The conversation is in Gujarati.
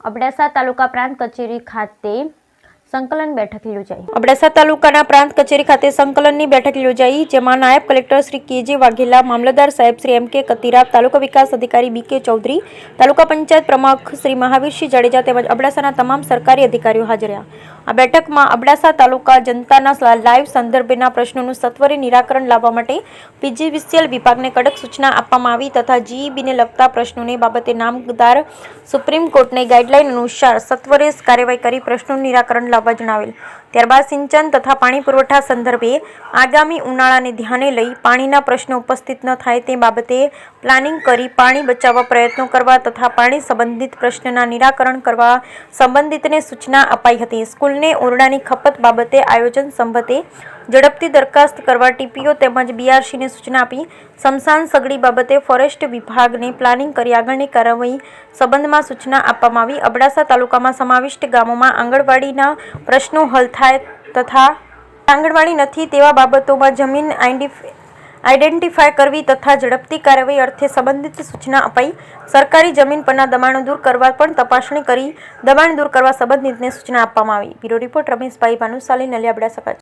અબડાસા તાલુકા પ્રાંત કચેરી ખાતે સંકલન બેઠક યોજાઈ। અબડાસા તાલુકાના પ્રાંત કચેરી ખાતે સંકલનની બેઠક યોજાઈ, જેમાં નાયબ કલેક્ટર શ્રી કે.જે. વાઘેલા, મામલતદાર સાહેબ શ્રી એમ.કે. કતીરા, તાલુકા વિકાસ અધિકારી બી.કે. ચૌધરી, તાલુકા પંચાયત પ્રમુખ શ્રી મહાવીરસિંહ જાડેજા તેમજ અબડાસાના તમામ સરકારી અધિકારીઓ હાજર રહ્યા। આ બેઠકમાં અબડાસા તાલુકા જનતાના લાઈવ સંદર્ભેના પ્રશ્નોનું સત્વરે નિરાકરણ લાવવા માટે પીજીવીસીએલ વિભાગને કડક સૂચના આપવામાં આવી તથા જીઈબીને લગતા પ્રશ્નોને બાબતે નામદાર સુપ્રીમ કોર્ટની ગાઈડલાઈન અનુસાર સત્વરે કાર્યવાહી કરી પ્રશ્નોનું નિરાકરણ લાવવા જણાવેલ। ત્યારબાદ સિંચન તથા પાણી પુરવઠા સંદર્ભે આગામી ઉનાળાને ધ્યાને લઈ પાણીના પ્રશ્નો ઉપસ્થિત ન થાય તે બાબતે પ્લાનિંગ કરી પાણી બચાવવા પ્રયત્નો કરવા તથા પાણી સંબંધિત પ્રશ્નના નિરાકરણ કરવા સંબંધિતને સૂચના અપાઈ હતી। સ્કૂલને ઓરડાની ખપત બાબતે આયોજન સંબંધે ઝડપથી દરખાસ્ત કરવા ટીપીઓ તેમજ બીઆરસીને સૂચના આપી। સ્મશાન સગડી બાબતે ફોરેસ્ટ વિભાગને પ્લાનિંગ કરી આગળની કાર્યવાહી સંબંધમાં સૂચના આપવામાં આવી। અબડાસા તાલુકામાં સમાવિષ્ટ ગામોમાં આંગણવાડીના પ્રશ્નો હલ થાય તથા આંગણવાડી નથી તેવા બાબતોમાં જમીન આઈડેન્ટિફાય કરવી તથા ઝડપથી કાર્યવાહી અર્થે સંબંધિત સૂચના અપાઈ। સરકારી જમીન પરના દબાણો દૂર કરવા પણ તપાસણી કરી દબાણ દૂર કરવા સંબંધિતને સૂચના આપવામાં આવી। Bureau report Rameshbhai Bhanushali, Naliya, Abdasa.